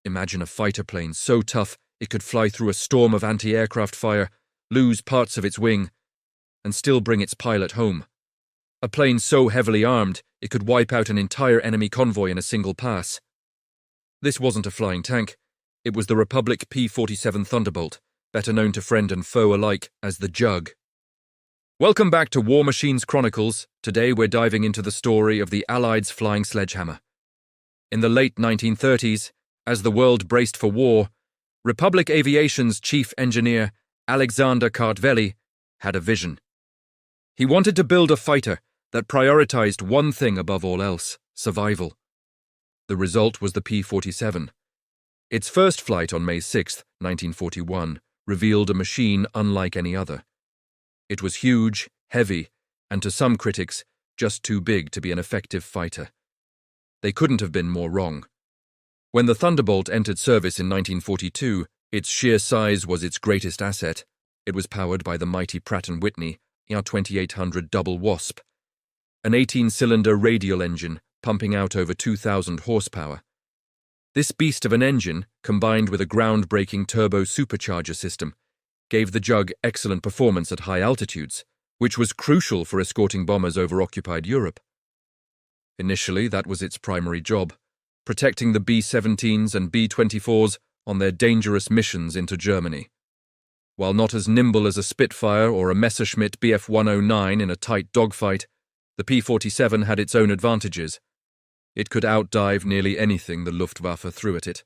Imagine a fighter plane so tough it could fly through a storm of anti-aircraft fire, lose parts of its wing, and still bring its pilot home. A plane so heavily armed it could wipe out an entire enemy convoy in a single pass. This wasn't a flying tank. It was the Republic P-47 Thunderbolt, better known to friend and foe alike as the Jug. Welcome back to War Machines Chronicles. Today we're diving into the story of the Allies' flying sledgehammer. In the late 1930s, as the world braced for war, Republic Aviation's chief engineer, Alexander Kartveli, had a vision. He wanted to build a fighter that prioritized one thing above all else: survival. The result was the P-47. Its first flight on May 6, 1941, revealed a machine unlike any other. It was huge, heavy, and to some critics, just too big to be an effective fighter. They couldn't have been more wrong. When the Thunderbolt entered service in 1942, its sheer size was its greatest asset. It was powered by the mighty Pratt & Whitney R2800 Double Wasp, an 18-cylinder radial engine pumping out over 2,000 horsepower. This beast of an engine, combined with a groundbreaking turbo supercharger system, gave the Jug excellent performance at high altitudes, which was crucial for escorting bombers over occupied Europe. Initially, that was its primary job, protecting the B-17s and B-24s on their dangerous missions into Germany. While not as nimble as a Spitfire or a Messerschmitt Bf-109 in a tight dogfight, the P-47 had its own advantages. It could outdive nearly anything the Luftwaffe threw at it.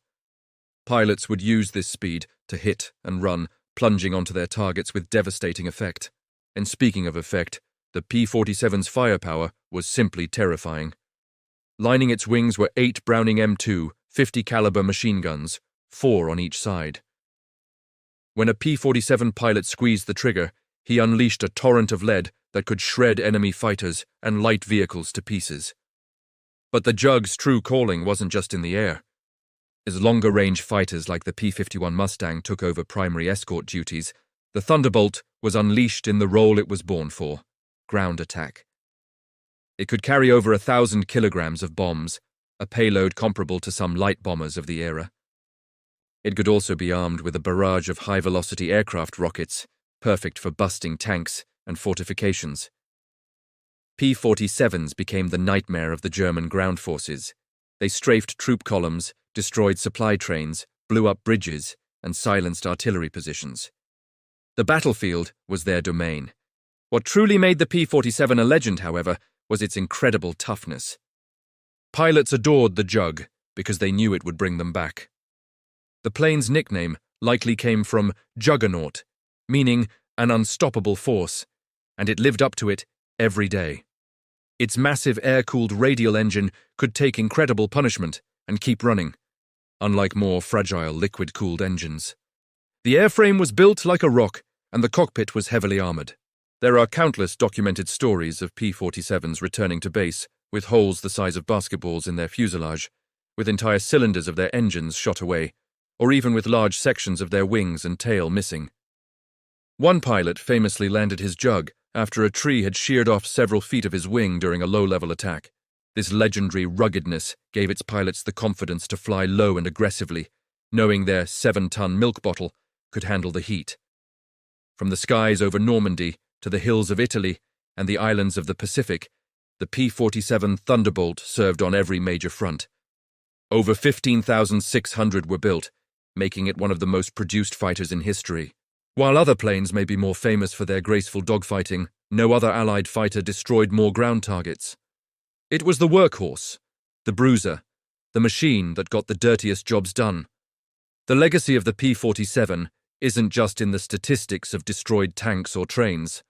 Pilots would use this speed to hit and run, plunging onto their targets with devastating effect. And speaking of effect, the P-47's firepower was simply terrifying. Lining its wings were 8 Browning M2 50-caliber machine guns, 4 on each side. When a P-47 pilot squeezed the trigger, he unleashed a torrent of lead that could shred enemy fighters and light vehicles to pieces. But the Jug's true calling wasn't just in the air. As longer-range fighters like the P-51 Mustang took over primary escort duties, the Thunderbolt was unleashed in the role it was born for: ground attack. It could carry over 1,000 kilograms of bombs, a payload comparable to some light bombers of the era. It could also be armed with a barrage of high-velocity aircraft rockets, perfect for busting tanks and fortifications. P-47s became the nightmare of the German ground forces. They strafed troop columns, destroyed supply trains, blew up bridges, and silenced artillery positions. The battlefield was their domain. What truly made the P-47 a legend, however, was its incredible toughness. Pilots adored the Jug because they knew it would bring them back. The plane's nickname likely came from Juggernaut, meaning an unstoppable force, and it lived up to it every day. Its massive air-cooled radial engine could take incredible punishment and keep running, unlike more fragile liquid-cooled engines. The airframe was built like a rock, and the cockpit was heavily armored. There are countless documented stories of P-47s returning to base with holes the size of basketballs in their fuselage, with entire cylinders of their engines shot away, or even with large sections of their wings and tail missing. One pilot famously landed his Jug after a tree had sheared off several feet of his wing during a low-level attack. This legendary ruggedness gave its pilots the confidence to fly low and aggressively, knowing their 7-ton milk bottle could handle the heat. From the skies over Normandy to the hills of Italy and the islands of the Pacific, the P-47 Thunderbolt served on every major front. Over 15,600 were built, making it one of the most produced fighters in history. While other planes may be more famous for their graceful dogfighting, no other Allied fighter destroyed more ground targets. It was the workhorse, the bruiser, the machine that got the dirtiest jobs done. The legacy of the P-47 isn't just in the statistics of destroyed tanks or trains.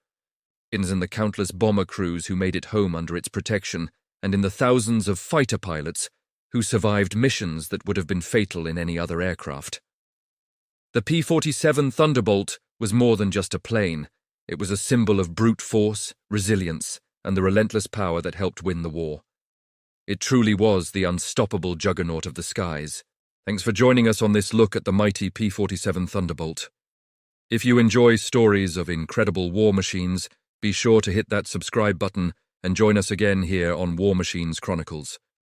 It is in the countless bomber crews who made it home under its protection, and in the thousands of fighter pilots who survived missions that would have been fatal in any other aircraft. The P-47 Thunderbolt was more than just a plane. It was a symbol of brute force, resilience, and the relentless power that helped win the war. It truly was the unstoppable juggernaut of the skies. Thanks for joining us on this look at the mighty P-47 Thunderbolt. If you enjoy stories of incredible war machines, be sure to hit that subscribe button and join us again here on War Machines Chronicles.